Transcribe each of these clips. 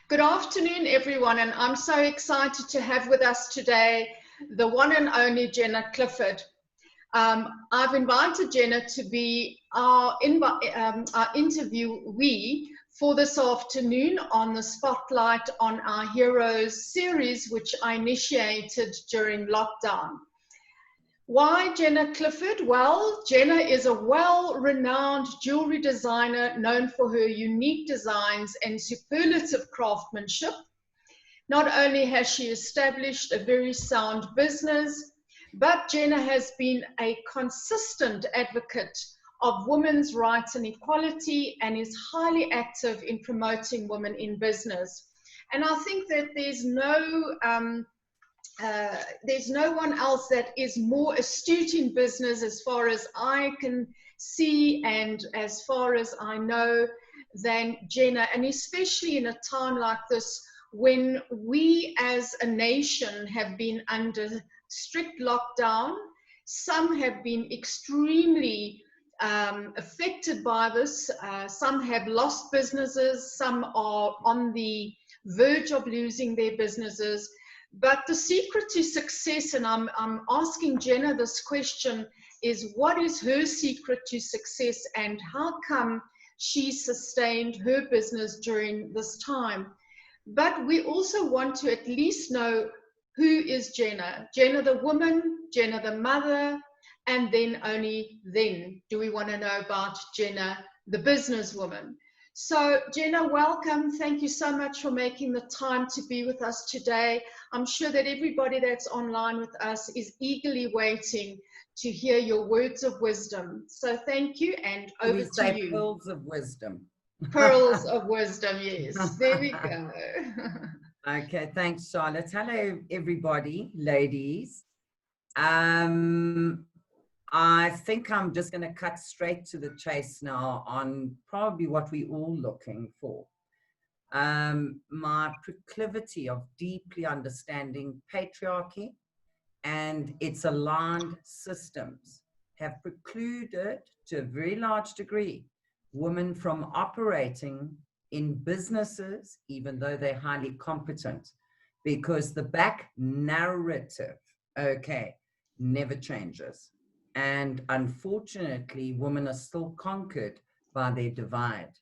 Good afternoon, everyone, and I'm so excited to have with us today the one and only Jenna Clifford. I've invited Jenna to be our interviewee for this afternoon on the Spotlight on Our Heroes series, which I initiated during lockdown. Why Jenna Clifford? Well, Jenna is a well-renowned jewelry designer known for her unique designs and superlative craftsmanship. Not only has she established a very sound business, but Jenna has been a consistent advocate of women's rights and equality and is highly active in promoting women in business. And I think that there's no one else that is more astute in business as far as I can see and as far as I know than Jenna, and especially in a time like this when we as a nation have been under strict lockdown. Some have been extremely affected by this. Some have lost businesses. Some are on the verge of losing their businesses. But the secret to success, and I'm asking Jenna this question, is what is her secret to success and how come she sustained her business during this time? But we also want to at least know who is Jenna. Jenna the woman, Jenna the mother, and then only then do we want to know about Jenna the businesswoman. So Jenna, welcome. Thank you so much for making the time to be with us today. I'm sure that everybody that's online with us is eagerly waiting to hear your words of wisdom. So thank you, and over We to say you. pearls of wisdom. Pearls of wisdom, yes. There we go. Okay, thanks, Charlotte. Hello, everybody, ladies. I think I'm just going to cut straight to the chase now on probably what we're all looking for. My proclivity of deeply understanding patriarchy and its aligned systems have precluded, to a very large degree, women from operating in businesses, even though they're highly competent, because the back narrative, never changes. And unfortunately, women are still conquered by their divide.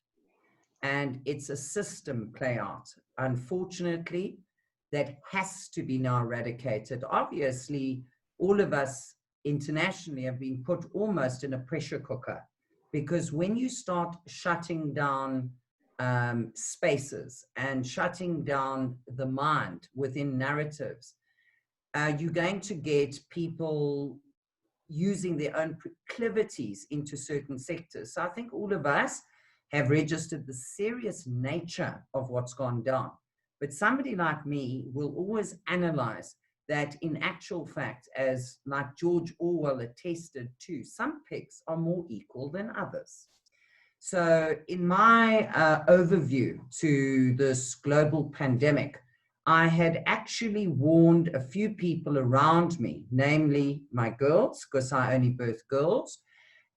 And it's a system play out. Unfortunately, that has to be now eradicated. Obviously, all of us internationally have been put almost in a pressure cooker, because when you start shutting down spaces and shutting down the mind within narratives, you're going to get people using their own proclivities into certain sectors. So I think all of us have registered the serious nature of what's gone down. But somebody like me will always analyze that in actual fact, as like George Orwell attested to, some pigs are more equal than others. So in my overview to this global pandemic, I had actually warned a few people around me, namely my girls, because I only birth girls,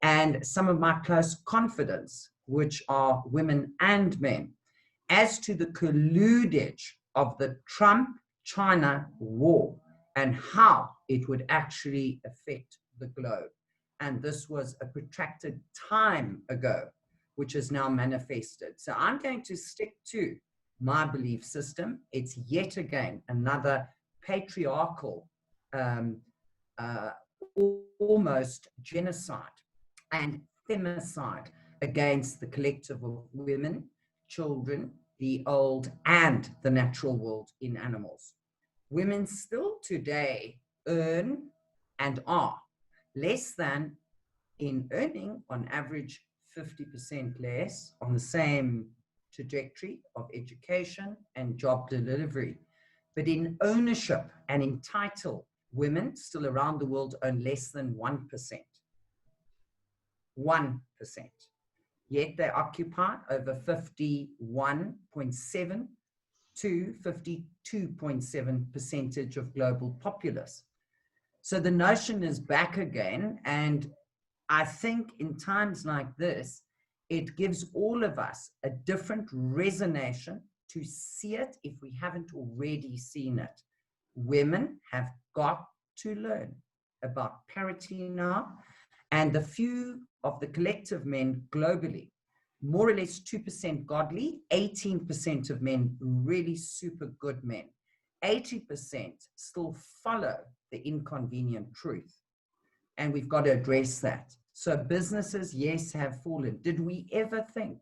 and some of my close confidants, which are women and men, as to the colludage of the Trump-China war and how it would actually affect the globe. And this was a protracted time ago, which is now manifested. So I'm going to stick to my belief system. It's yet again another patriarchal, almost genocide and femicide against the collective of women, children, the old, and the natural world in animals. Women still today earn and are less than in earning, on average 50% less on the same trajectory of education and job delivery. But in ownership and in title, women still around the world own less than 1%. 1%. Yet they occupy over 51.7 to 52.7% of global populace. So the notion is back again, and I think in times like this, it gives all of us a different resonation to see it if we haven't already seen it. Women have got to learn about parity now, and the few of the collective men globally, more or less 2% godly, 18% of men really super good men, 80% still follow the inconvenient truth. And we've got to address that. So businesses, yes, have fallen. Did we ever think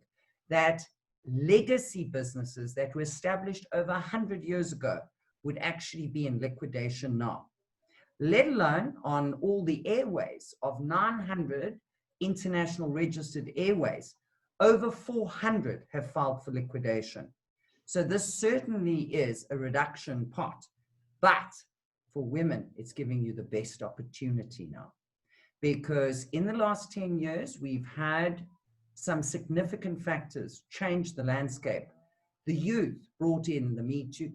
that legacy businesses that were established over 100 years ago would actually be in liquidation now? Let alone on all the airways of 900 international registered airways, over 400 have filed for liquidation. So this certainly is a reduction pot, but for women, it's giving you the best opportunity now. Because in the last 10 years, we've had some significant factors change the landscape. The youth brought in the Me Too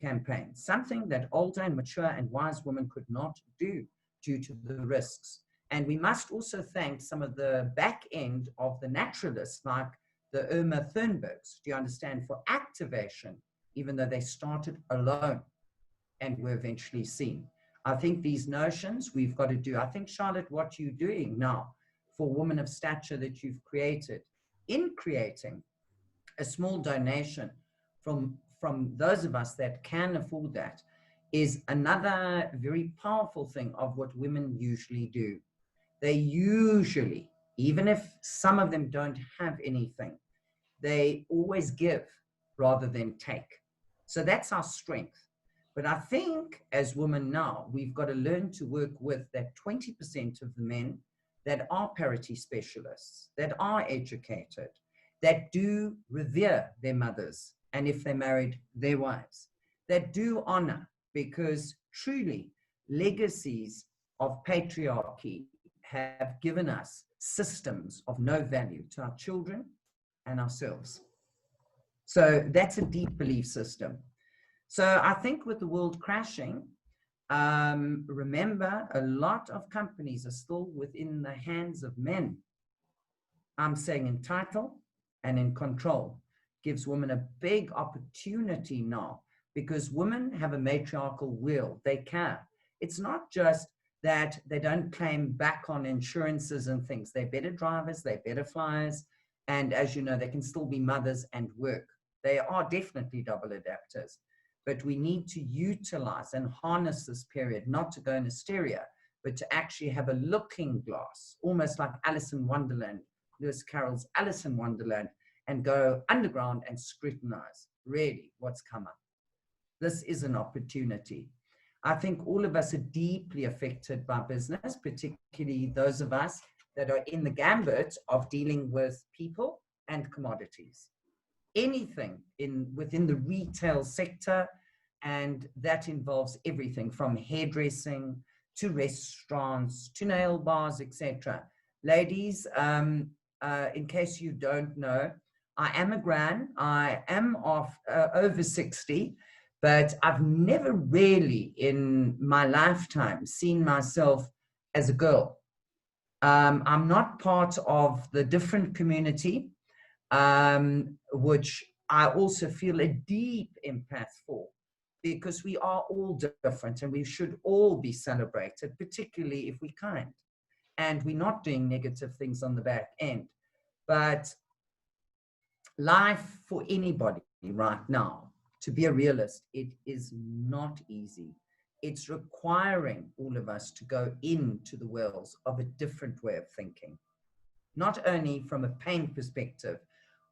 campaign, something that older and mature and wise women could not do due to the risks. And we must also thank some of the back end of the naturalists like the Irma Thunbergs, do you understand, for activation, even though they started alone and were eventually seen. I think these notions we've got to do. I think, Charlotte, what you're doing now for women of stature that you've created, in creating a small donation from those of us that can afford that, is another very powerful thing of what women usually do. They usually, even if some of them don't have anything, they always give rather than take. So that's our strength. But I think as women now, we've got to learn to work with that 20% of the men that are parity specialists, that are educated, that do revere their mothers, and if they're married, their wives, that do honor, because truly legacies of patriarchy have given us systems of no value to our children and ourselves. So that's a deep belief system. So I think with the world crashing, remember, a lot of companies are still within the hands of men. I'm saying in title and in control gives women a big opportunity now, because women have a matriarchal will. They can. It's not just that they don't claim back on insurances and things. They're better drivers, they're better flyers, and as you know, they can still be mothers and work. They are definitely double adapters. But we need to utilize and harness this period, not to go in hysteria, but to actually have a looking glass, almost like Alice in Wonderland, Lewis Carroll's Alice in Wonderland, and go underground and scrutinize really what's come up. This is an opportunity. I think all of us are deeply affected by business, particularly those of us that are in the gambit of dealing with people and commodities. Anything within the retail sector, and that involves everything from hairdressing to restaurants to nail bars, etc. Ladies, in case you don't know, I am a gran. I am over 60, but I've never really in my lifetime seen myself as a girl. I'm not part of the different community, which I also feel a deep empath for, because we are all different and we should all be celebrated, particularly if we're kind and we're not doing negative things on the back end. But life for anybody right now, to be a realist, it is not easy. It's requiring all of us to go into the wells of a different way of thinking, not only from a pain perspective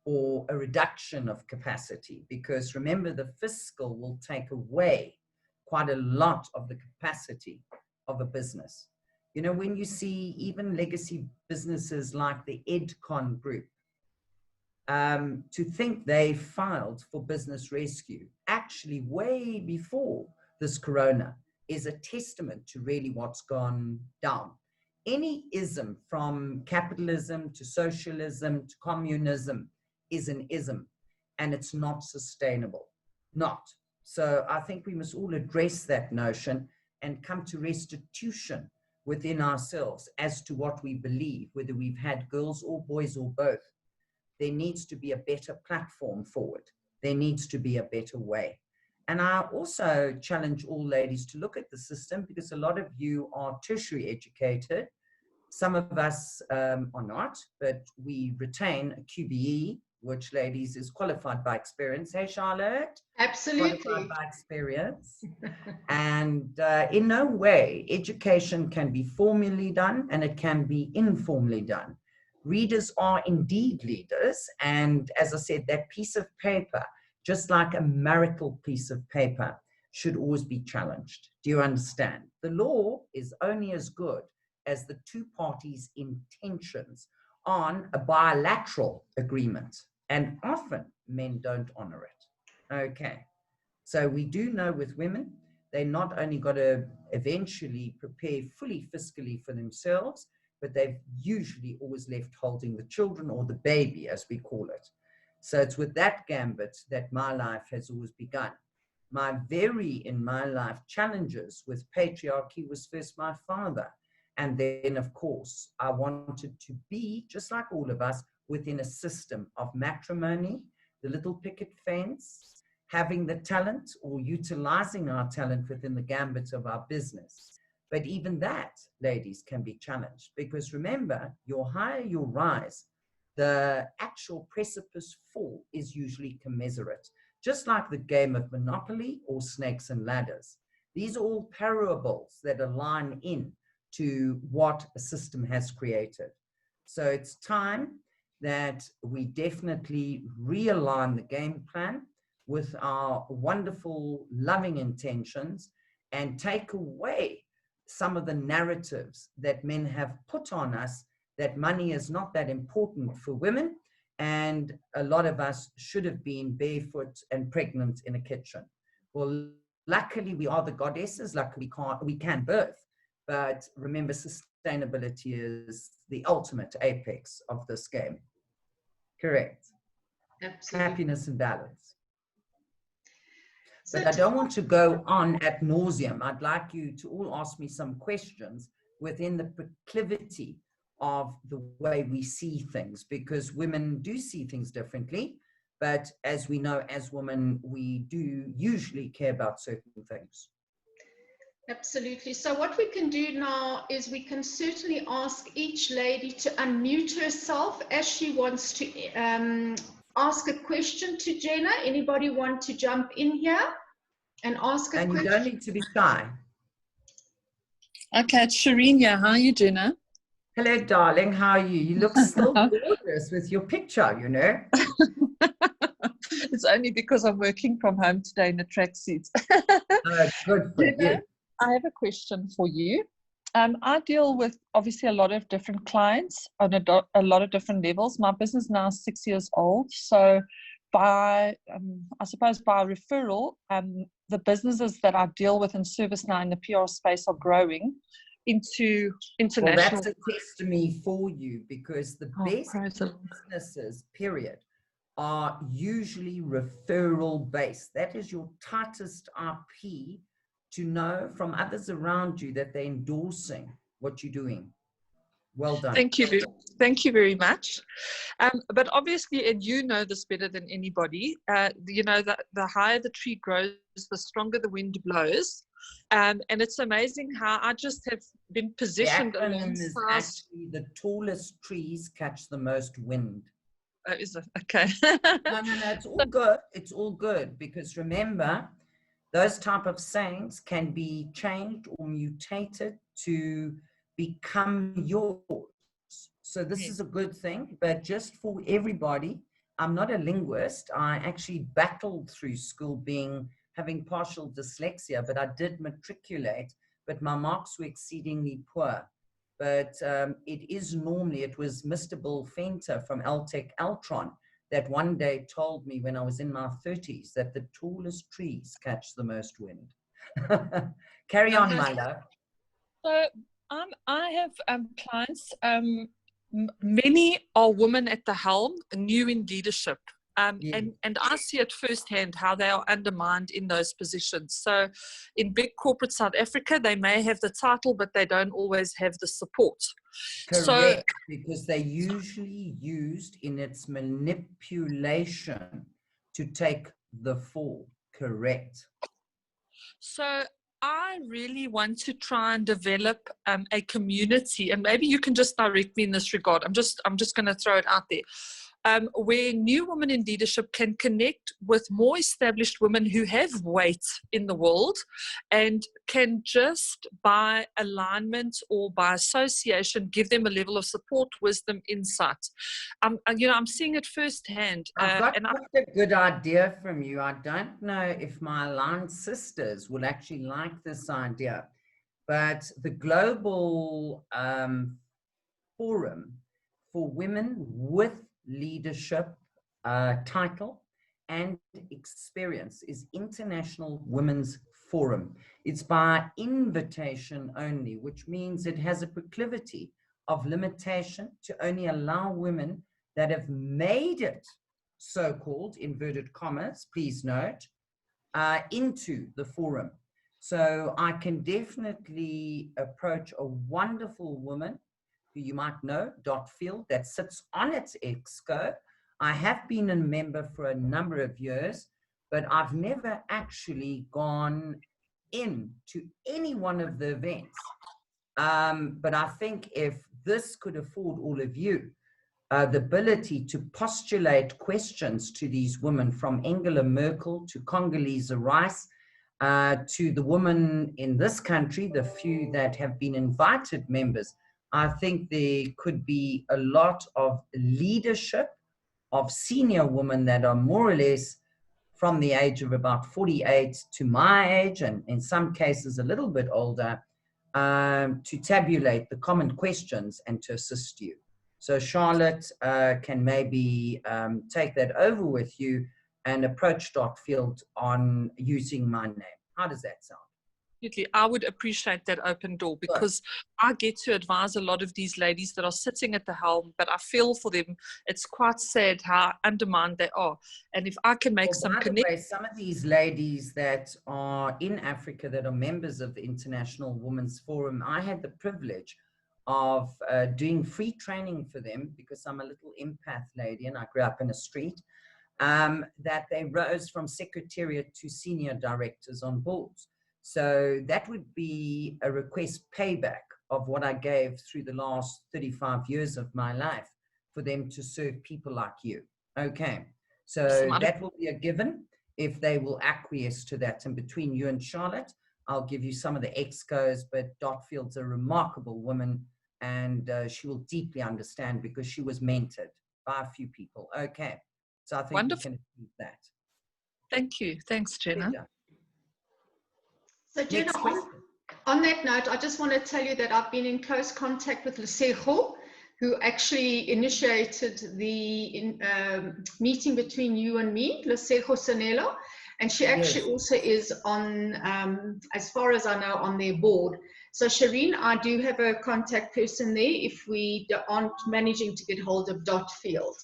or a reduction of capacity, because remember, the fiscal will take away quite a lot of the capacity of a business. You know, when you see even legacy businesses like the Edcon Group, to think they filed for business rescue actually way before this corona is a testament to really what's gone down. Any ism, from capitalism to socialism to communism, is an ism, and it's not sustainable. Not. So I think we must all address that notion and come to restitution within ourselves as to what we believe, whether we've had girls or boys or both. There needs to be a better platform forward. There needs to be a better way. And I also challenge all ladies to look at the system, because a lot of you are tertiary educated. Some of us are not, but we retain a QBE, which, ladies, is qualified by experience. Hey, Charlotte? Absolutely. Qualified by experience. And in no way, education can be formally done and it can be informally done. Readers are indeed leaders. And as I said, that piece of paper, just like a marital piece of paper, should always be challenged. Do you understand? The law is only as good as the two parties' intentions on a bilateral agreement. And often men don't honor it. Okay. So we do know with women, they not only got to eventually prepare fully fiscally for themselves, but they've usually always left holding the children, or the baby, as we call it. So it's with that gambit that my life has always begun. In my life challenges with patriarchy was first my father. And then, of course, I wanted to be, just like all of us, within a system of matrimony, the little picket fence, having the talent or utilizing our talent within the gambit of our business. But even that, ladies, can be challenged, because remember, your higher you rise, the actual precipice fall is usually commensurate, just like the game of Monopoly or Snakes and Ladders. These are all parables that align in to what a system has created. So it's time that we definitely realign the game plan with our wonderful, loving intentions, and take away some of the narratives that men have put on us, that money is not that important for women, and a lot of us should have been barefoot and pregnant in a kitchen. Well, luckily we are the goddesses, luckily we can birth. But remember, sustainability is the ultimate apex of this game. Correct. Absolutely. Happiness and balance. But I don't want to go on ad nauseum. I'd like you to all ask me some questions within the proclivity of the way we see things, because women do see things differently. But as we know, as women, we do usually care about certain things. Absolutely. So what we can do now is we can certainly ask each lady to unmute herself as she wants to ask a question to Jenna. Anybody want to jump in here and ask a question? And you don't need to be shy. Okay, it's Shireen here. How are you, Jenna? Hello, darling. How are you? You look still gorgeous with your picture, you know. It's only because I'm working from home today in a tracksuit. Oh, good for you. I have a question for you. I deal with obviously a lot of different clients on a lot of different levels. My business now is 6 years old. So by, I suppose by referral, the businesses that I deal with in service now in the PR space are growing into international. Well, that's a testimony for you, because the best businesses, period, are usually referral based. That is your tightest IP, to know from others around you that they're endorsing what you're doing. Well done. Thank you. Thank you very much. But obviously, and you know this better than anybody, you know that the higher the tree grows, the stronger the wind blows. And it's amazing how I just have been positioned alongside. Actually, the tallest trees catch the most wind. Oh, is it? Okay. No, it's all good. It's all good, because remember, those type of sayings can be changed or mutated to become yours. So this is a good thing, but just for everybody, I'm not a linguist. I actually battled through school having partial dyslexia, but I did matriculate, but my marks were exceedingly poor. But it was Mr. Bill Fenter from LTech Altron that one day told me, when I was in my 30s, that the tallest trees catch the most wind. Carry on, my love. So I have clients, many are women at the helm, new in leadership. And I see it firsthand how they are undermined in those positions. So in big corporate South Africa, they may have the title, but they don't always have the support. Correct, because they're usually used in its manipulation to take the fall. Correct. So I really want to try and develop a community, and maybe you can just direct me in this regard. I'm just going to throw it out there. Where new women in leadership can connect with more established women who have weight in the world and can just by alignment or by association give them a level of support, wisdom, insight. I'm seeing it firsthand. I've got a good idea from you. I don't know if my aligned sisters will actually like this idea, but the global forum for women with leadership title and experience is International Women's Forum. It's by invitation only, which means it has a proclivity of limitation to only allow women that have made it, so-called, inverted commas, please note, into the forum. So I can definitely approach a wonderful woman who you might know, Dot Field, that sits on its exco. I have been a member for a number of years, but I've never actually gone in to any one of the events. But I think if this could afford all of you the ability to postulate questions to these women, from Angela Merkel to Condoleezza Rice, to the women in this country, the few that have been invited members, I think there could be a lot of leadership of senior women that are more or less from the age of about 48 to my age, and in some cases a little bit older, to tabulate the common questions and to assist you. So Charlotte can maybe take that over with you and approach Dot Field on using my name. How does that sound? I would appreciate that open door, because I get to advise a lot of these ladies that are sitting at the helm, but I feel for them. It's quite sad how undermined they are. And if I can make some connection. Some of these ladies that are in Africa that are members of the International Women's Forum, I had the privilege of doing free training for them, because I'm a little empath lady and I grew up in a street, that they rose from secretariat to senior directors on boards. So that would be a request payback of what I gave through the last 35 years of my life for them to serve people like you. Okay, so that will be a given if they will acquiesce to that. And between you and Charlotte, I'll give you some of the excos, but Dot Field's a remarkable woman, and she will deeply understand because she was mentored by a few people. Okay, so I think we can achieve that. Thank you. Thanks, Jenna. So Jenna, on that note, I just want to tell you that I've been in close contact with Lesego, who actually initiated the meeting between you and me, Lesego Sanelo, and she actually also is on, as far as I know, on their board. So Shireen, I do have a contact person there if we aren't managing to get hold of Dot Field.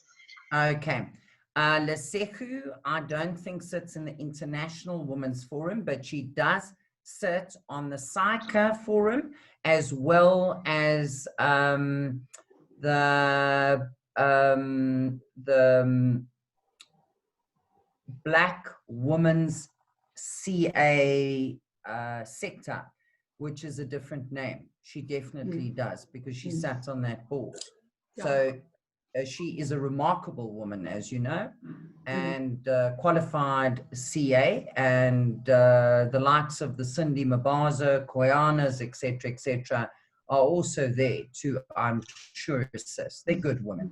Okay. Lesego, I don't think sits in the International Women's Forum, but she does sit on the SAICA Forum, as well as the Black Women's CA sector, which is a different name. She definitely does, because she sat on that board. Yeah. So she is a remarkable woman, as you know, and qualified CA, and the likes of the Cindy Mabaza, Koyanas, etc., are also there to, I'm sure, assist. They're good women.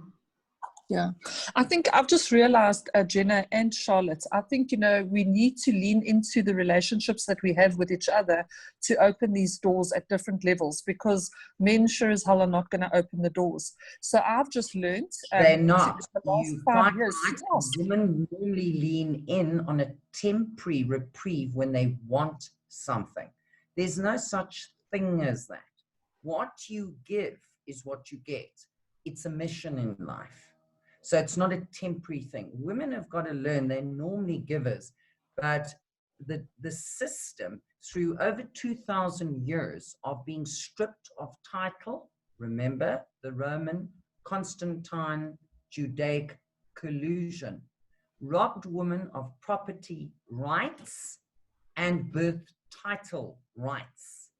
Yeah, I think I've just realized, Jenna and Charlotte, I think, we need to lean into the relationships that we have with each other to open these doors at different levels, because men sure as hell are not going to open the doors. So I've just learned. They're not. You quite right. Women normally lean in on a temporary reprieve when they want something. There's no such thing as that. What you give is what you get. It's a mission in life. So it's not a temporary thing. Women have got to learn, they're normally givers, but the system, through over 2,000 years of being stripped of title, remember the Roman Constantine Judaic collusion, robbed women of property rights and birth title rights.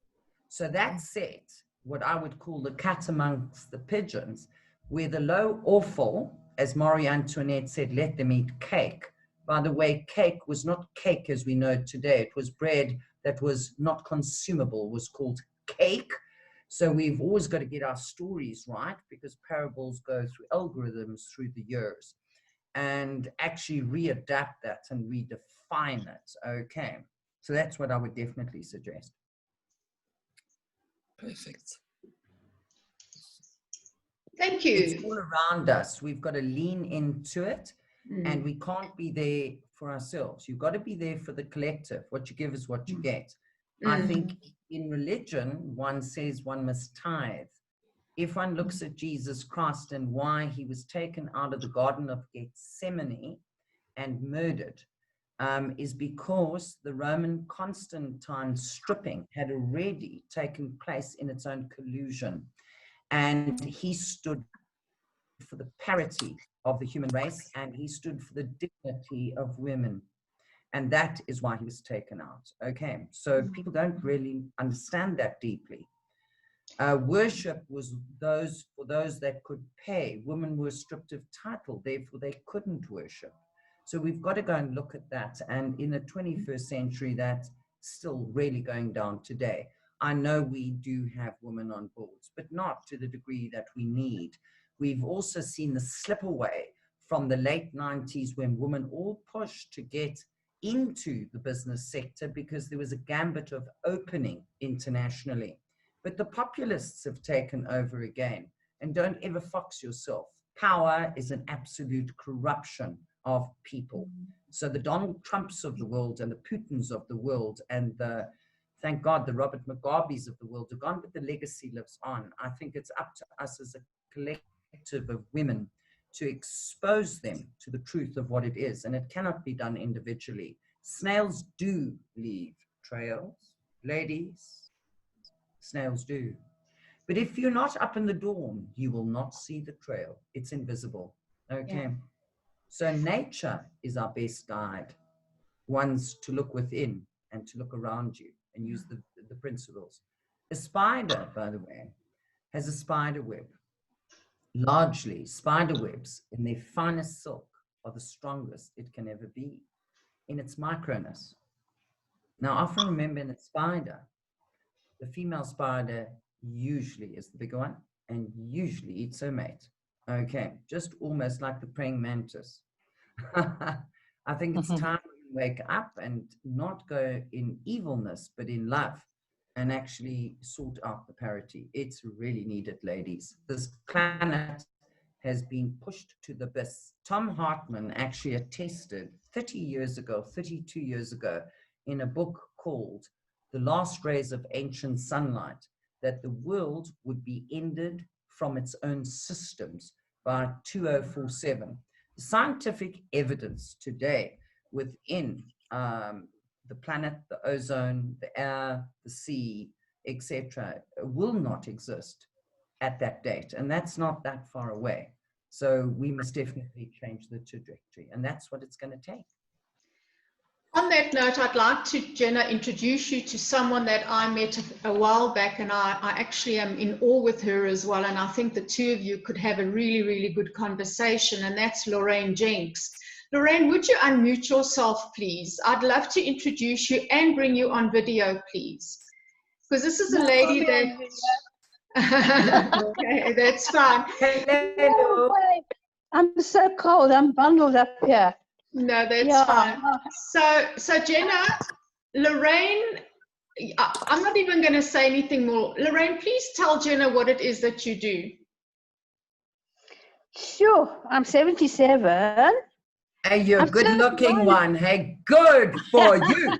So that set what I would call the cat amongst the pigeons, where the low awful, as Marie Antoinette said, let them eat cake. By the way, cake was not cake as we know it today. It was bread that was not consumable, was called cake. So we've always got to get our stories right, because parables go through algorithms through the years, and actually readapt that and redefine it. Okay, so that's what I would definitely suggest. Perfect. Thank you. It's all around us. We've got to lean into it, and we can't be there for ourselves. You've got to be there for the collective. What you give is what you get. I think in religion, one says one must tithe. If one looks at Jesus Christ and why he was taken out of the Garden of Gethsemane and murdered, is because the Roman Constantine stripping had already taken place in its own collusion. And he stood for the parity of the human race, and he stood for the dignity of women. And that is why he was taken out. Okay, so people don't really understand that deeply. Worship was for those that could pay. Women were stripped of title, therefore they couldn't worship. So we've got to go and look at that. And in the 21st century, that's still really going down today. I know we do have women on boards, but not to the degree that we need. We've also seen the slip away from the late 90s when women all pushed to get into the business sector because there was a gambit of opening internationally. But the populists have taken over again, and don't ever fox yourself. Power is an absolute corruption of people. So the Donald Trumps of the world and the Putins of the world and the, thank God, the Robert Mugabes of the world are gone, but the legacy lives on. I think it's up to us as a collective of women to expose them to the truth of what it is, and it cannot be done individually. Snails do leave trails, ladies, snails do. But if you're not up in the dawn, you will not see the trail. It's invisible, okay? Yeah. So nature is our best guide. One's to look within and to look around you and use the principles. A spider, by the way, has a spider web. Largely, spider webs in their finest silk are the strongest it can ever be in its microness. Now, often remember in a spider, the female spider usually is the bigger one and usually eats her mate. Okay, just almost like the praying mantis. I think it's time we wake up and not go in evilness, but in love, and actually sort out the parity. It's really needed, ladies. This planet has been pushed to the abyss. Tom Hartman actually attested 32 years ago, in a book called The Last Rays of Ancient Sunlight, that the world would be ended from its own systems by 2047. The scientific evidence today within the planet, the ozone, the air, the sea, etc., will not exist at that date, and that's not that far away. So we must definitely change the trajectory, and that's what it's going to take. On that note, I'd like to, Jenna, introduce you to someone that I met a while back, and I actually am in awe with her as well, and I think the two of you could have a really, really good conversation, and that's Lorraine Jenks. Lorraine, would you unmute yourself, please? I'd love to introduce you and bring you on video, please. Because this is a lady that... Okay, that's fine. Hello. I'm so cold. I'm bundled up here. No, that's fine. So Jenna, Lorraine, I'm not even going to say anything more. Lorraine, please tell Jenna what it is that you do. Sure. I'm 77. Hey, you're a good-looking one. Hey, good for you.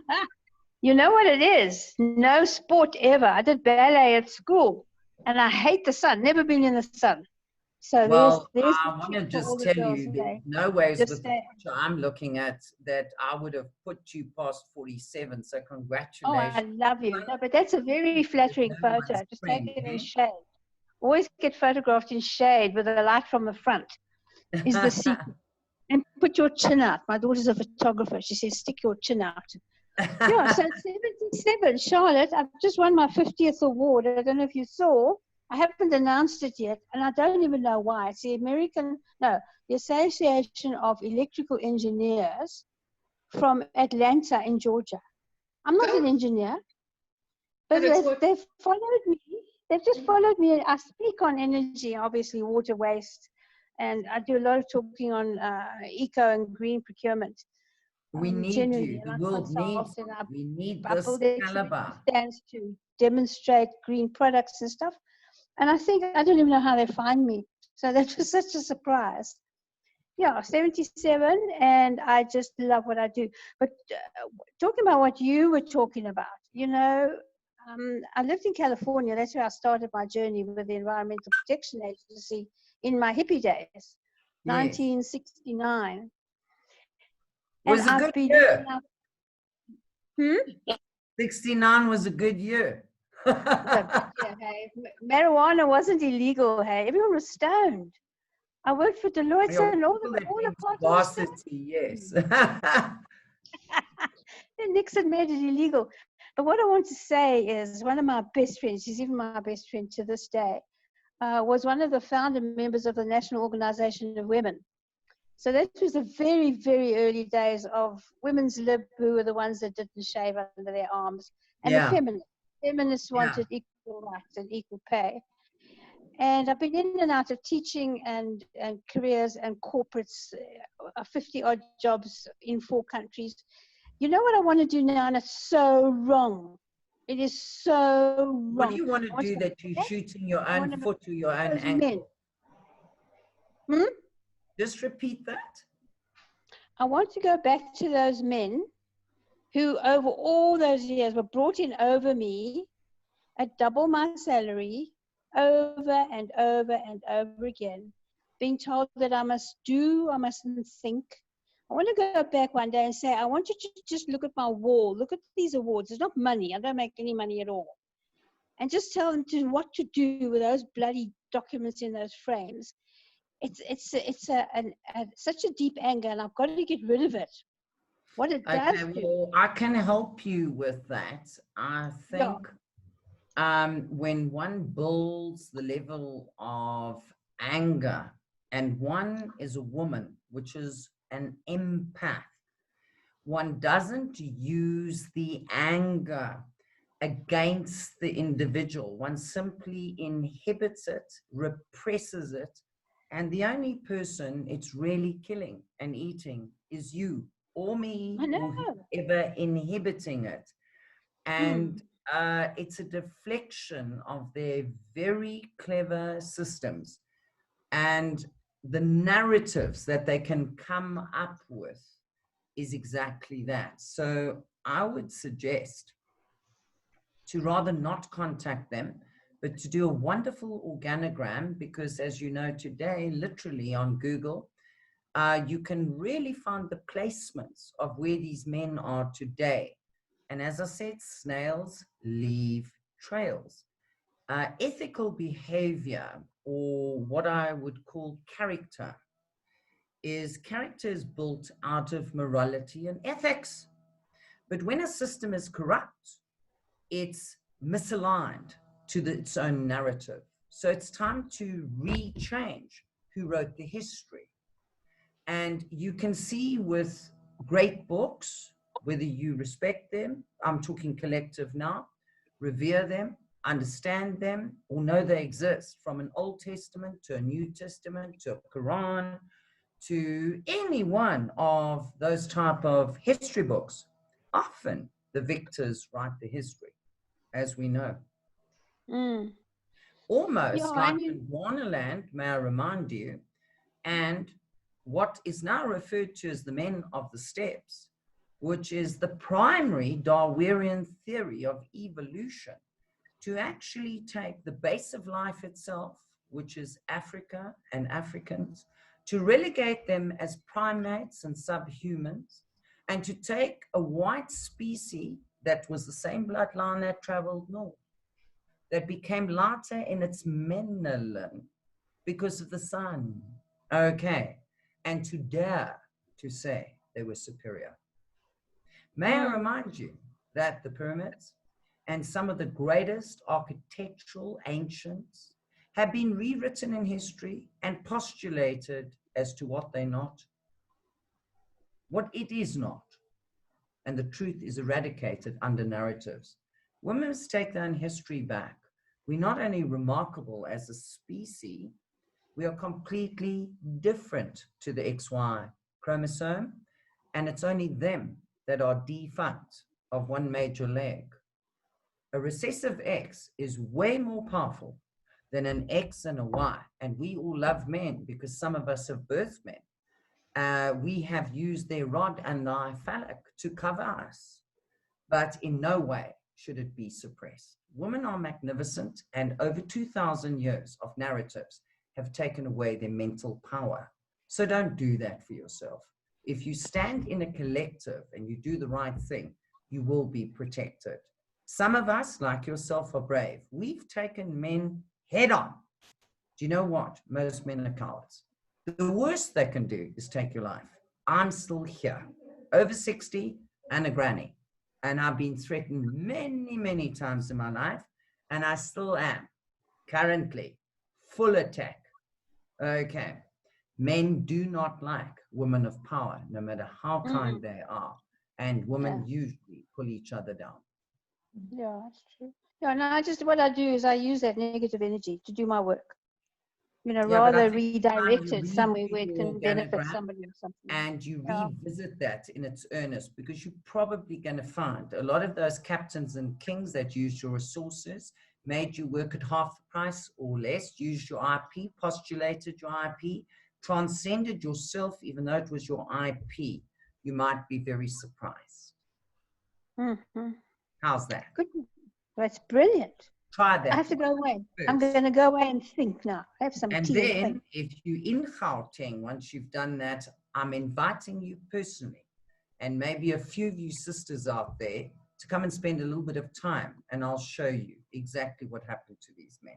You know what it is? No sport ever. I did ballet at school, and I hate the sun. Never been in the sun. So well, there's I want to just tell you that no ways with the picture I'm looking at that I would have put you past 47. So congratulations. Oh, I love you. No, but that's a very flattering photo. Just take it in shade. Always get photographed in shade with a light from the front is the secret. And put your chin out. My daughter's a photographer. She says, stick your chin out. Yeah, so 77, Charlotte, I've just won my 50th award. I don't know if you saw. I haven't announced it yet, and I don't even know why. It's the Association of Electrical Engineers from Atlanta in Georgia. I'm not an engineer, but they've followed me. They've just followed me. I speak on energy, obviously water waste, and I do a lot of talking on eco and green procurement. We need you. The world needs. We need this caliber. Stands to demonstrate green products and stuff. And I think I don't even know how they find me. So that was such a surprise. Yeah, 77, and I just love what I do. But talking about what you were talking about, I lived in California. That's where I started my journey with the Environmental Protection Agency in my hippie days, 1969. Was a good year. 69 was a good year. Hey. Marijuana wasn't illegal. Hey, everyone was stoned. I worked for Deloitte and all the parts. Yes. Then Nixon made it illegal. But what I want to say is one of my best friends, she's even my best friend to this day, was one of the founder members of the National Organization of Women. So that was the very, very early days of women's lib, who were the ones that didn't shave under their arms. And the feminists. Feminists wanted equal rights and equal pay. And I've been in and out of teaching and careers and corporates, 50-odd jobs in 4 countries. You know what I want to do now, and it's so wrong. It is so wrong. What do you want to do that you're shooting your own foot to your own ankle? Just repeat that. I want to go back to those men who over all those years were brought in over me at double my salary, over and over and over again, being told that I must do, I mustn't think. I want to go back one day and say, I want you to just look at my wall, look at these awards. It's not money. I don't make any money at all. And just tell them what to do with those bloody documents in those frames. It's such a deep anger, and I've got to get rid of it. What it does well, I can help you with that. I think when one builds the level of anger, and one is a woman, which is an empath, one doesn't use the anger against the individual. One simply inhibits it, represses it, and the only person it's really killing and eating is you or me or whoever inhibiting it. And it's a deflection of their very clever systems and the narratives that they can come up with is exactly that. So I would suggest to rather not contact them, but to do a wonderful organogram, because as you know today, literally on Google, you can really find the placements of where these men are today. And as I said, snails leave trails. Ethical behavior, or what I would call character is built out of morality and ethics. But when a system is corrupt, it's misaligned to its own narrative. So it's time to rechange who wrote the history. And you can see with great books, whether you respect them, I'm talking collective now, revere them, understand them, or know they exist, from an Old Testament to a New Testament to a Quran, to any one of those type of history books. Often the victors write the history, as we know. Almost like in Warnerland, may I remind you, and what is now referred to as the men of the steppes, which is the primary Darwinian theory of evolution, to actually take the base of life itself, which is Africa and Africans, to relegate them as primates and subhumans, and to take a white species that was the same bloodline that traveled north, that became lighter in its melanin because of the sun. Okay. and to dare to say they were superior. May I remind you that the pyramids and some of the greatest architectural ancients have been rewritten in history and postulated as to what they're not, what it is not, and the truth is eradicated under narratives. Women must take their own history back. We're not only remarkable as a species, we are completely different to the XY chromosome, and it's only them that are defunct of one major leg. A recessive X is way more powerful than an X and a Y, and we all love men because some of us have birthed men. We have used their rod and thy phallic to cover us, but in no way should it be suppressed. Women are magnificent, and over 2,000 years of narratives have taken away their mental power. So don't do that for yourself. If you stand in a collective and you do the right thing, you will be protected. Some of us, like yourself, are brave. We've taken men head on. Do you know what? Most men are cowards. The worst they can do is take your life. I'm still here, over 60 and a granny. And I've been threatened many, many times in my life, and I still am, currently, full attack. Okay. Men do not like women of power, no matter how kind they are. And women usually pull each other down. Yeah, that's true. Yeah, no, what I do is I use that negative energy to do my work. You know, rather redirect it somewhere where it can benefit somebody or something. And you revisit that in its earnest, because you're probably going to find a lot of those captains and kings that used your resources, made you work at half the price or less, used your IP, postulated your IP, transcended yourself, even though it was your IP. You might be very surprised. How's that? Good. That's brilliant. Try that. I have to go away. I'm going to go away and think now. Have some and tea then, and think. if you're in Gauteng, once you've done that, I'm inviting you personally, and maybe a few of you sisters out there, to come and spend a little bit of time, and I'll show you exactly what happened to these men.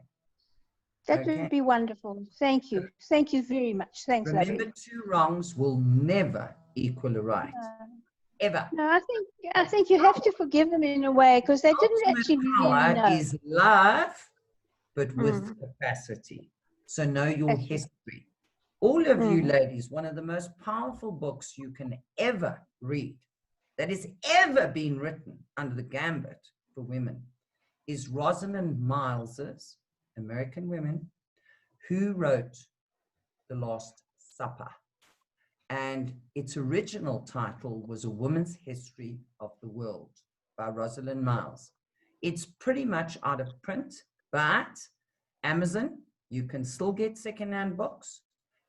That would be wonderful. Thank you. Thank you very much. Thanks, Remember, lovely. 2 wrongs will never equal a right. Ever. No, I think you have to forgive them in a way, because they didn't actually really know. Is love, but with capacity. So know your history. All of you ladies, one of the most powerful books you can ever read, that has ever been written under the gambit for women, is Rosalind Miles's American Women, who wrote The Last Supper. And its original title was A Woman's History of the World by Rosalind Miles. It's pretty much out of print, but Amazon, you can still get secondhand books,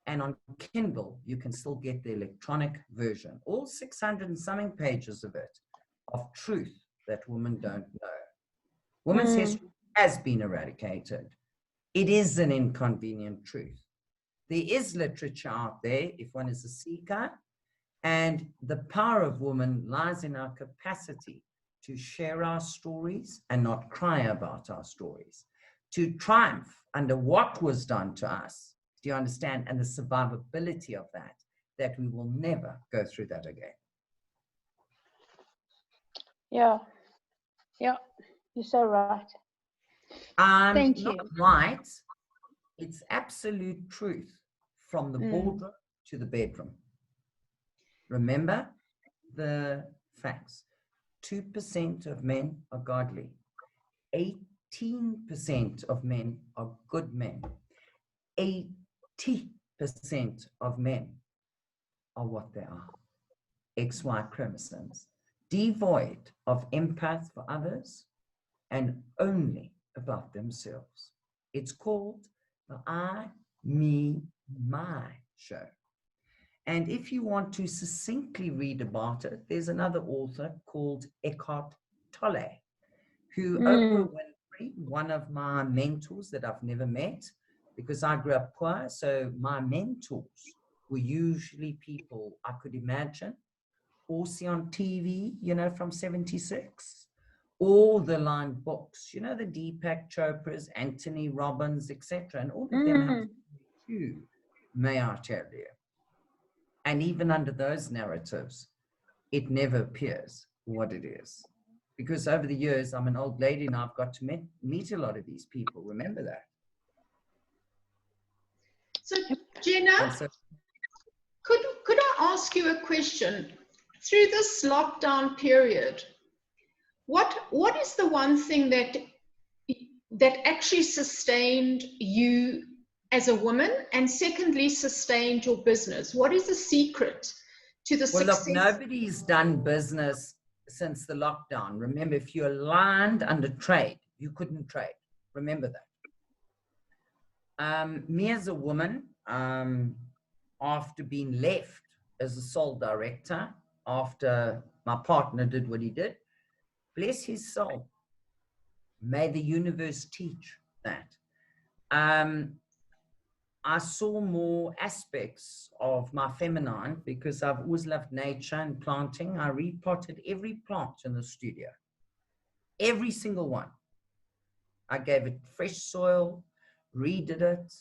and on Kindle, you can still get the electronic version. All 600 and something pages of it, of truth that women don't know. Women's history has been eradicated. It is an inconvenient truth. There is literature out there, if one is a seeker, and the power of woman lies in our capacity to share our stories and not cry about our stories, to triumph under what was done to us. Do you understand? And the survivability of that we will never go through that again. Yeah, you're so right. Thank you. Not right. It's absolute truth from the boardroom to the bedroom. Remember the facts. 2% of men are godly. 18% of men are good men. 80% of men are what they are. XY chromosomes. Devoid of empath for others and only about themselves. It's called the I, me, my show. And if you want to succinctly read about it, there's another author called Eckhart Tolle, who Oprah Winfrey, one of my mentors that I've never met, because I grew up poor, so my mentors were usually people I could imagine, or see on TV, you know, from 76. All the line books, you know, the Deepak Chopra's, Anthony Robbins, etc. And all of them have to, may I tell you. And even under those narratives, it never appears what it is. Because over the years, I'm an old lady now, I've got to meet a lot of these people. Remember that. So, Jenna, So, could I ask you a question? Through this lockdown period, what is the one thing that actually sustained you as a woman, and secondly, sustained your business? What is the secret to the success? Look, nobody's done business since the lockdown. Remember, if you're aligned under trade, you couldn't trade. Remember that. Me as a woman, after being left as a sole director, after my partner did what he did, bless his soul, may the universe teach that. I saw more aspects of my feminine because I've always loved nature and planting. I repotted every plant in the studio, every single one. I gave it fresh soil, redid it,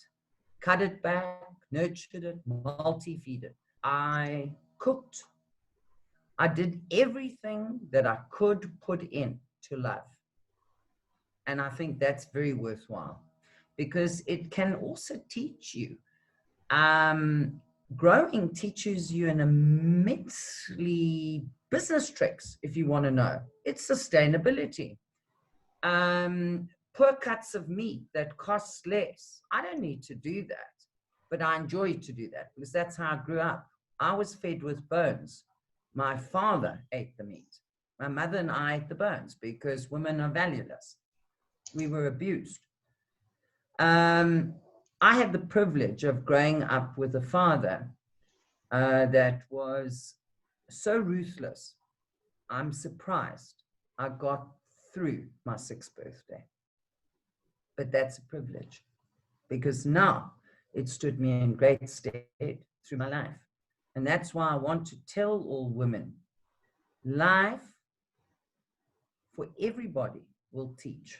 cut it back, nurtured it, multi-feed it. I cooked. I did everything that I could put in to love. And I think that's very worthwhile because it can also teach you. Growing teaches you an immensely business tricks, if you want to know. It's sustainability. Poor cuts of meat that costs less. I don't need to do that, but I enjoy to do that because that's how I grew up. I was fed with bones. My father ate the meat. My mother and I ate the bones because women are valueless. We were abused. I had the privilege of growing up with a father that was so ruthless. I'm surprised I got through my 6th birthday. But that's a privilege because now it stood me in great stead through my life. And that's why I want to tell all women, life for everybody will teach.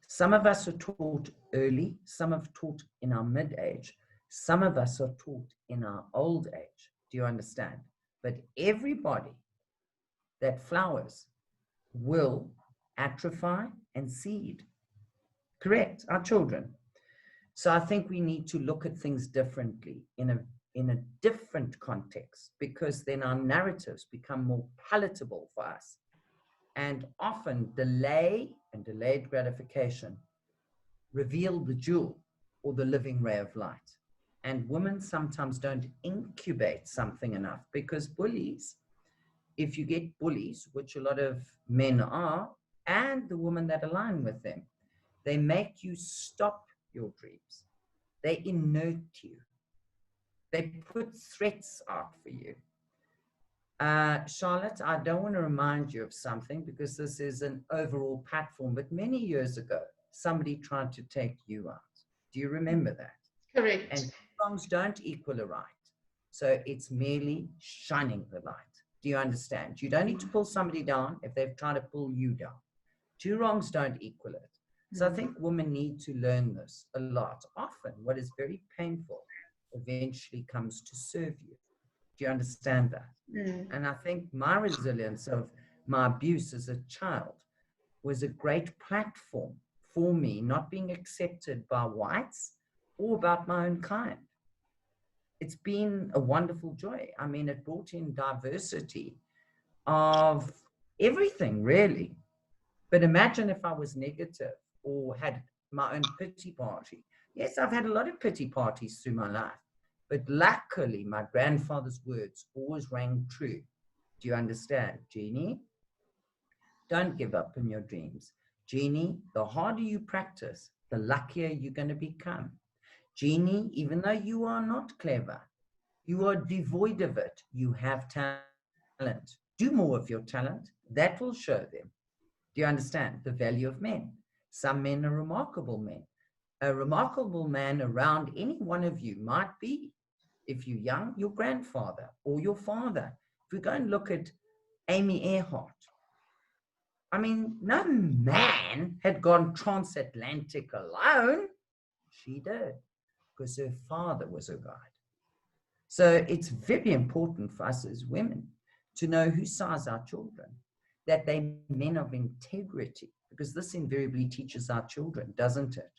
Some of us are taught early, some are taught in our mid-age, some of us are taught in our old age. Do you understand? But everybody that flowers will atrophy and seed. Correct, our children. So I think we need to look at things differently in a different context because then our narratives become more palatable for us. And often delay and delayed gratification reveal the jewel or the living ray of light. And women sometimes don't incubate something enough because bullies, if you get bullies, which a lot of men are, and the women that align with them, they make you stop your dreams. They inert you. They put threats out for you. Charlotte, I don't want to remind you of something because this is an overall platform, but many years ago, somebody tried to take you out. Do you remember that? Correct. And wrongs don't equal a right. So it's merely shining the light. Do you understand? You don't need to pull somebody down if they've tried to pull you down. 2 wrongs don't equal it. So I think women need to learn this a lot. Often what is very painful eventually comes to serve you. Do you understand that? And I think my resilience of my abuse as a child was a great platform for me, not being accepted by whites or about my own kind. It's been a wonderful joy. I mean, it brought in diversity of everything, really. But imagine if I was negative or had my own pity party. Yes, I've had a lot of pity parties through my life. But luckily, my grandfather's words always rang true. Do you understand, Jeannie? Don't give up on your dreams. Jeannie, the harder you practice, the luckier you're going to become. Jeannie, even though you are not clever, you are devoid of it, you have talent. Do more of your talent. That will show them. Do you understand the value of men? Some men are remarkable men. A remarkable man around any one of you might be, if you're young, your grandfather or your father. If we go and look at Amy Earhart, I mean, no man had gone transatlantic alone. She did, because her father was a guide. So it's very important for us as women to know who size our children, that they're men of integrity, because this invariably teaches our children, doesn't it?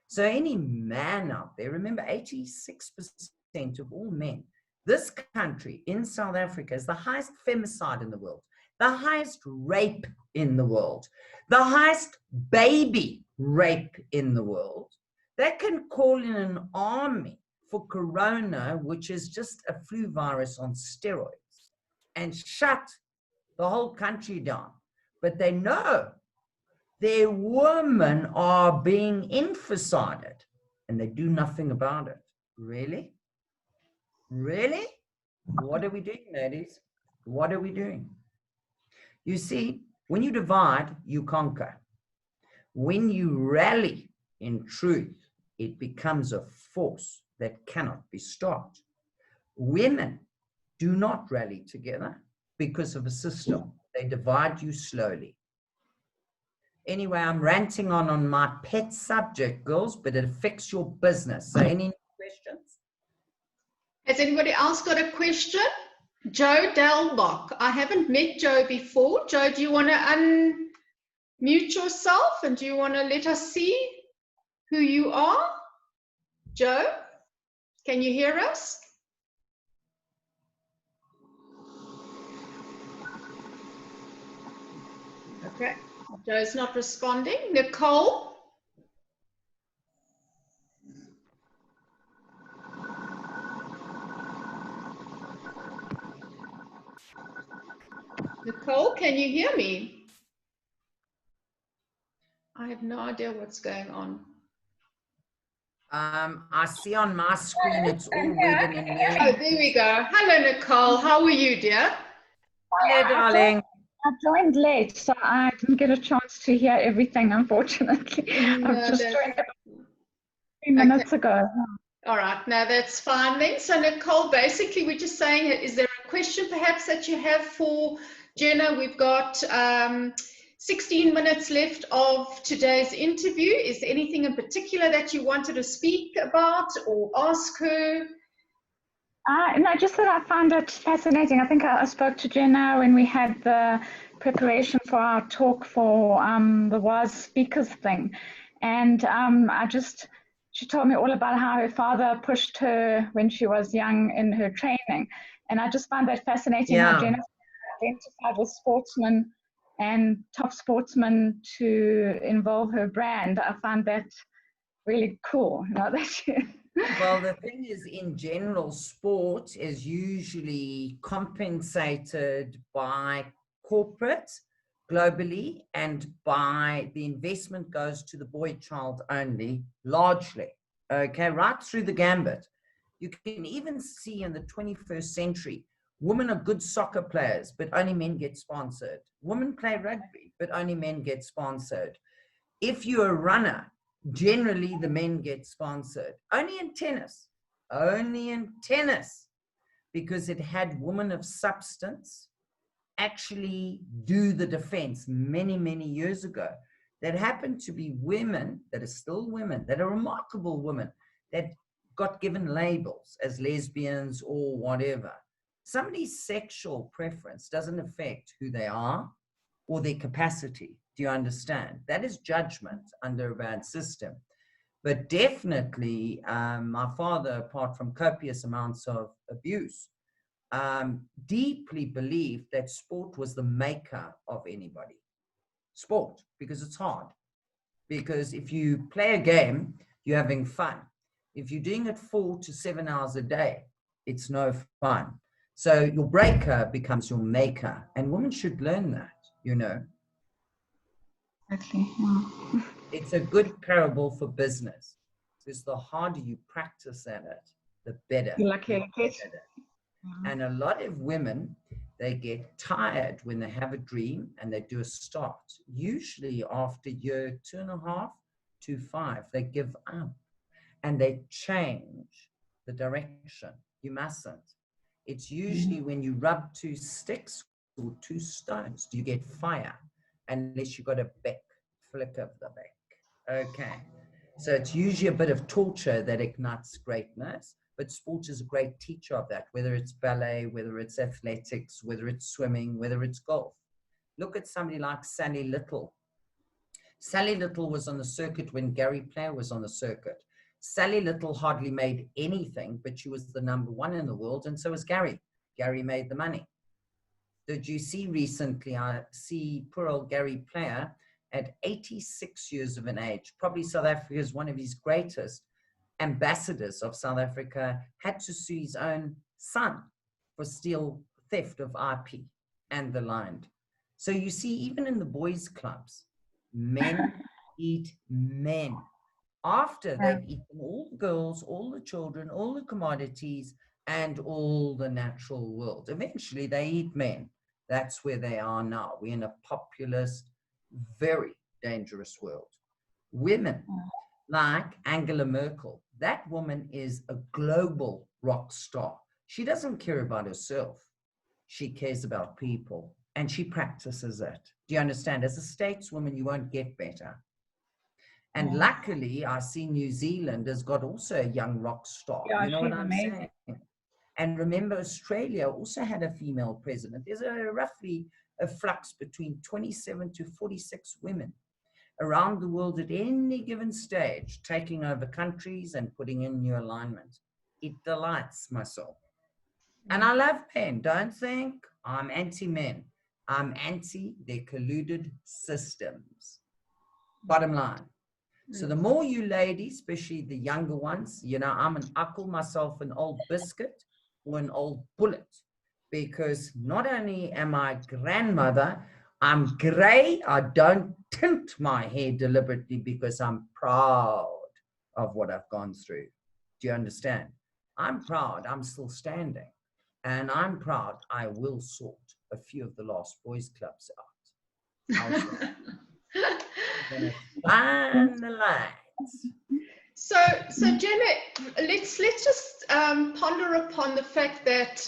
So any man out there, remember 86% of all men, this country in South Africa is the highest femicide in the world, the highest rape in the world, the highest baby rape in the world. They can call in an army for corona, which is just a flu virus on steroids, and shut the whole country down. But they know their women are being infanticide, and they do nothing about it. Really? Really? What are we doing, ladies? What are we doing? You see, when you divide, you conquer. When you rally in truth, it becomes a force that cannot be stopped. Women do not rally together because of a system. They divide you slowly. Anyway, I'm ranting on my pet subject, girls, but it affects your business. So any questions? Has anybody else got a question? Joe Delbach. I haven't met Joe before. Joe, do you want to unmute yourself and do you want to let us see who you are? Joe, can you hear us? Okay, Joe's not responding. Nicole? Nicole, can you hear me? I have no idea what's going on. I see on my screen it's all red and yellow. Oh, there we go. Hello, Nicole. How are you, dear? Hello, darling. I joined late, so I didn't get a chance to hear everything, unfortunately. I've just joined about 3 minutes ago. All right, now that's fine then. So Nicole, basically we're just saying, is there a question perhaps that you have for Jenna? We've got 16 minutes left of today's interview. Is there anything in particular that you wanted to speak about or ask her? No, just that I found it fascinating. I think I spoke to Jenna when we had the preparation for our talk for the WAS speakers thing. And she told me all about how her father pushed her when she was young in her training. And I just found that fascinating how Jenna identified with sportsmen and top sportsmen to involve her brand. I found that really cool. You know, Well, the thing is, in general, sport is usually compensated by corporate globally, and by the investment goes to the boy child only, largely, okay, right through the gambit. You can even see in the 21st century, women are good soccer players, but only men get sponsored. Women play rugby, but only men get sponsored. If you're a runner, generally the men get sponsored. Only in tennis, because it had women of substance actually do the defense many, many years ago. That happened to be women that are still women, that are remarkable women, that got given labels as lesbians or whatever. Somebody's sexual preference doesn't affect who they are or their capacity. Do you understand? That is judgment under a bad system. But definitely, my father, apart from copious amounts of abuse, deeply believed that sport was the maker of anybody. Sport, because it's hard. Because if you play a game, you're having fun. If you're doing it 4 to 7 hours a day, it's no fun. So your breaker becomes your maker. And women should learn that, you know. Exactly. Yeah. It's a good parable for business, because the harder you practice at it, the better. You're lucky. And a lot of women, they get tired when they have a dream and they do a start. Usually after year 2.5 to 5, they give up and they change the direction. You mustn't. It's usually when you rub 2 sticks or 2 stones, do you get fire, unless you got a flick of the back. Okay. So it's usually a bit of torture that ignites greatness. but sport is a great teacher of that, whether it's ballet, whether it's athletics, whether it's swimming, whether it's golf. Look at somebody like Sally Little. Sally Little was on the circuit when Gary Player was on the circuit. Sally Little hardly made anything, but she was the #1 in the world, and so was Gary. Gary made the money. Did you see recently, I see poor old Gary Player at 86 years of an age, probably South Africa's one of his greatest ambassadors of South Africa, had to sue his own son for theft of IP and the line. So you see, even in the boys' clubs, men eat men. After they've eaten all the girls, all the children, all the commodities, and all the natural world. Eventually, they eat men. That's where they are now. We're in a populist, very dangerous world. Women like Angela Merkel, that woman is a global rock star. She doesn't care about herself. She cares about people, and she practices it. Do you understand? As a stateswoman, you won't get better. And luckily, I see New Zealand has got also a young rock star. Yeah, you know she's what I'm amazing. saying? And remember, Australia also had a female president. There's roughly a flux between 27 to 46 women around the world at any given stage, taking over countries and putting in new alignment. It delights my soul. And I love men. Don't think I'm anti-men. I'm anti their colluded systems. Bottom line. So the more you ladies, especially the younger ones, you know, I call myself an old biscuit or an old bullet, because not only am I grandmother, I'm gray. I don't tint my hair deliberately because I'm proud of what I've gone through. Do you understand? I'm proud. I'm still standing. And I'm proud I will sort a few of the last boys' clubs out. Find the lights. So Jenna, let's just ponder upon the fact that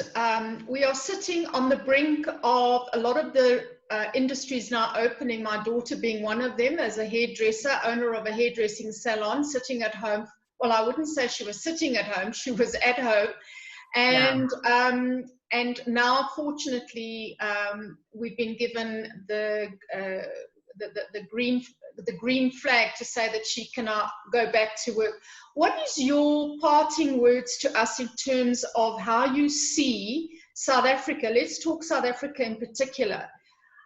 we are sitting on the brink of a lot of the industries now opening, my daughter being one of them, as a hairdresser, owner of a hairdressing salon, sitting at home. Well, I wouldn't say she was sitting at home, she was at home. And and now, fortunately, we've been given the green flag to say that she can now go back to work. What is your parting words to us in terms of how you see South Africa? Let's talk South Africa in particular.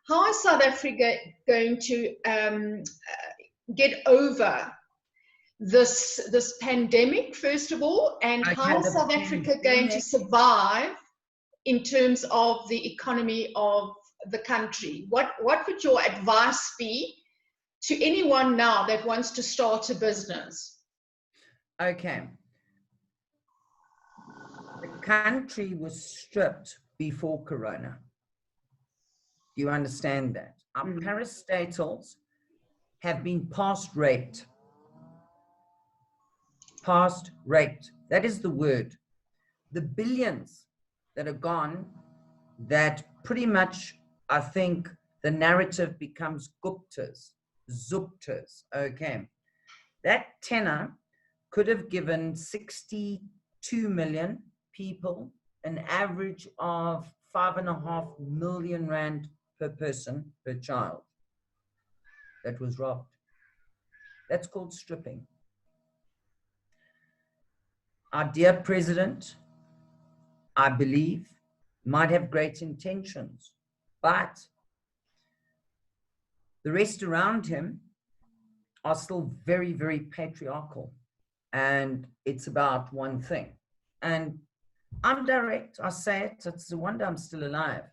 How is South Africa going to get over this pandemic, first of all, and how is South Africa going to survive in terms of the economy of the country? What would your advice be to anyone now that wants to start a business? Okay. The country was stripped before Corona. Do you understand that? Our parastatals have been past-raped. Past-raped. That is the word. The billions that are gone, that pretty much, I think, the narrative becomes Guptas, Zuptas, okay. That tenor could have given 62 million people an average of 5.5 million rand per person, per child. That was robbed. That's called stripping. Our dear president, I believe, might have great intentions, but the rest around him are still very, very patriarchal. And it's about one thing. And I'm direct, I say it, it's a wonder I'm still alive.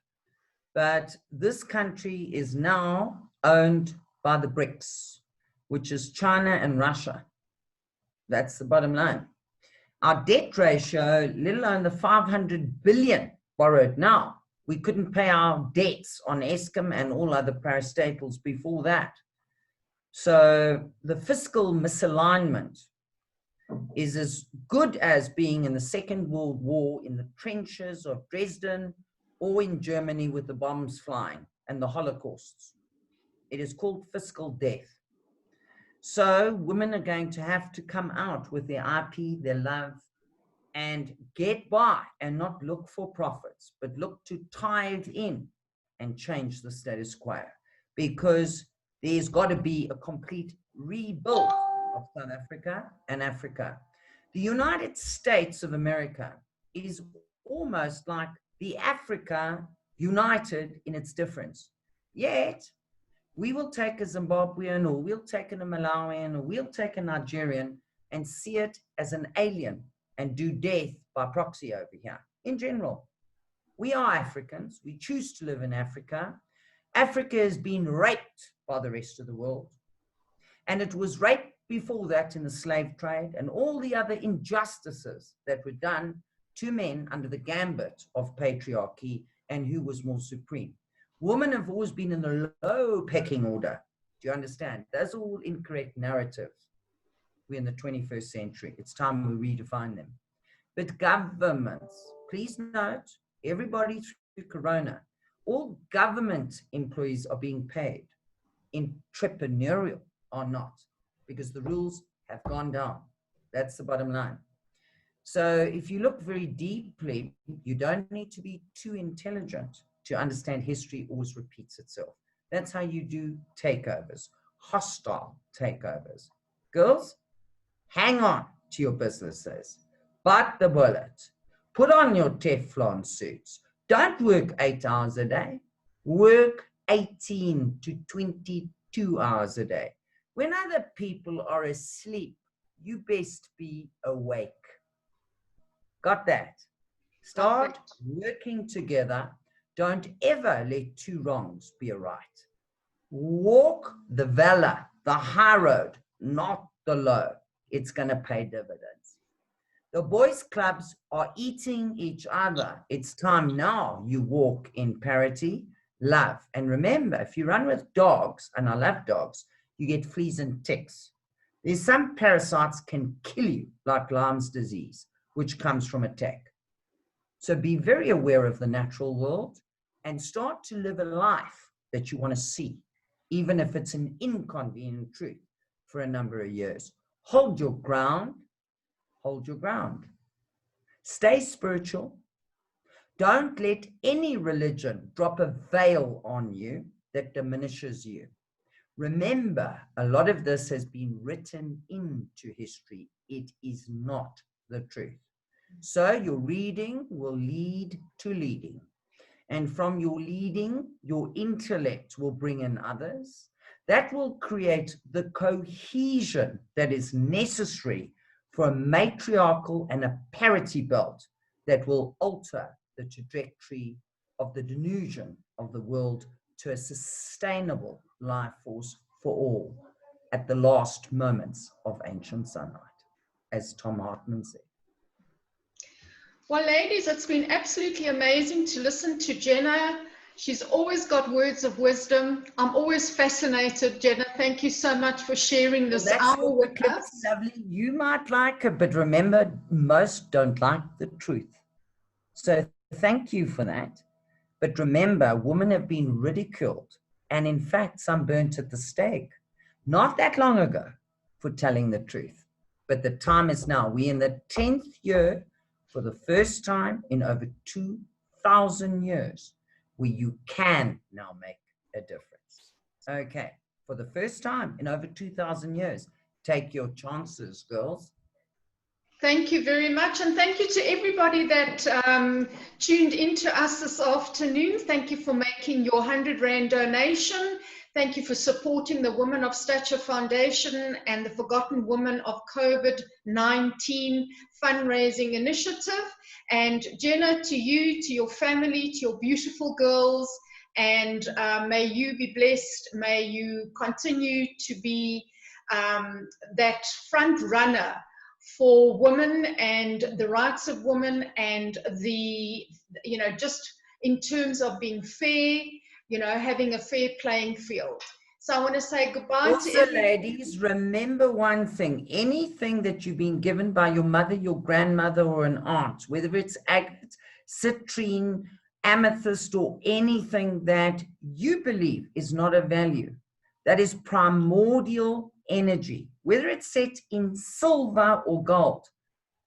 But this country is now owned by the BRICS, which is China and Russia. That's the bottom line. Our debt ratio, let alone the 500 billion borrowed now, we couldn't pay our debts on Eskom and all other parastatals before that. So the fiscal misalignment is as good as being in the Second World War in the trenches of Dresden or in Germany with the bombs flying and the Holocausts. It is called fiscal death. So women are going to have to come out with their IP, their love, and get by and not look for profits, but look to tithe in and change the status quo, because there's got to be a complete rebuild of South Africa and Africa. The United States of America is almost like the Africa united in its difference. Yet, we will take a Zimbabwean, or we'll take a Malawian, or we'll take a Nigerian and see it as an alien and do death by proxy over here. In general, we are Africans. We choose to live in Africa. Africa has been raped by the rest of the world. And it was raped before that in the slave trade and all the other injustices that were done to men under the gambit of patriarchy and who was more supreme. Women have always been in the low pecking order. Do you understand? Those are all incorrect narratives. We're in the 21st century. It's time we redefine them. But governments, please note, everybody through Corona, all government employees are being paid. Entrepreneurial are not, because the rules have gone down. That's the bottom line. So if you look very deeply, you don't need to be too intelligent to understand history always repeats itself. That's how you do takeovers, hostile takeovers. Girls, hang on to your businesses, bite the bullet, put on your Teflon suits. Don't work 8 hours a day, work 18 to 22 hours a day. When other people are asleep, you best be awake. Got that? Start working together. Don't ever let two wrongs be a right. Walk the valor, the high road, not the low. It's going to pay dividends. The boys' clubs are eating each other. It's time now you walk in parity, love. And remember, if you run with dogs, and I love dogs, you get fleas and ticks. There's some parasites can kill you, like Lyme's disease, which comes from a tick. So be very aware of the natural world and start to live a life that you want to see, even if it's an inconvenient truth for a number of years. Hold your ground. Hold your ground. Stay spiritual. Don't let any religion drop a veil on you that diminishes you. Remember, a lot of this has been written into history. It is not the truth. So your reading will lead to leading. And from your leading, your intellect will bring in others. That will create the cohesion that is necessary for a matriarchal and a parity belt that will alter the trajectory of the delusion of the world to a sustainable life force for all at the last moments of ancient sunlight, as Tom Hartman said. Well, ladies, it's been absolutely amazing to listen to Jenna. She's always got words of wisdom. I'm always fascinated, Jenna. Thank you so much for sharing this hour with us. Lovely. You might like it, but remember, most don't like the truth. So thank you for that. But remember, women have been ridiculed and in fact, some burnt at the stake not that long ago for telling the truth. But the time is now. We're in the 10th year for the first time in over 2,000 years where you can now make a difference. Okay, for the first time in over 2,000 years, take your chances, girls. Thank you very much. And thank you to everybody that tuned into us this afternoon. Thank you for making your 100 Rand donation. Thank you for supporting the Women of Stature Foundation and the Forgotten Women of COVID-19 fundraising initiative. And Jenna, to you, to your family, to your beautiful girls, and may you be blessed. May you continue to be that front runner for women and the rights of women, and the, you know, just in terms of being fair, you know, having a fair playing field. So I want to say goodbye also, to everyone. ladies, remember one thing. Anything that you've been given by your mother, your grandmother, or an aunt, whether it's agate, citrine, amethyst, or anything that you believe is not of value, that is primordial energy, whether it's set in silver or gold,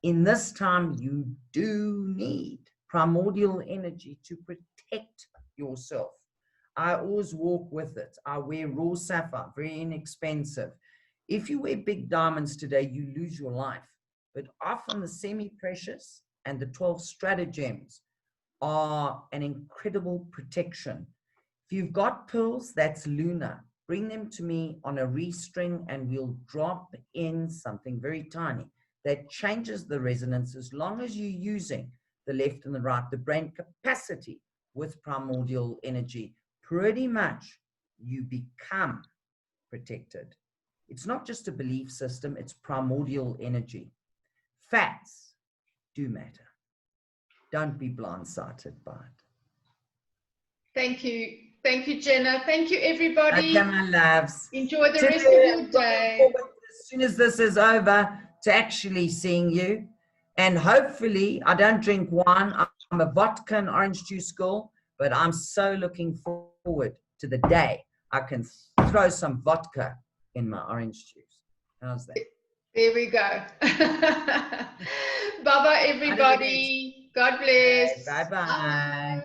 In this time, you do need primordial energy to protect yourself. I always walk with it. I wear raw sapphire, very inexpensive. If you wear big diamonds today, you lose your life. But often the semi-precious and the 12 stratagems are an incredible protection. If you've got pearls, that's lunar. Bring them to me on a restring and we'll drop in something very tiny that changes the resonance as long as you're using the left and the right, the brain capacity with primordial energy. Pretty much you become protected. It's not just a belief system, it's primordial energy. Facts do matter. Don't be blindsided by it. Thank you. Thank you, Jenna. Thank you, everybody. Okay, my loves. Enjoy the rest of your day. As soon as this is over, to actually seeing you. And hopefully, I don't drink wine. I'm a vodka and orange juice girl, but I'm so looking forward to the day I can throw some vodka in my orange juice. How's that? There we go. Bye-bye, everybody. God bless. Bye-bye.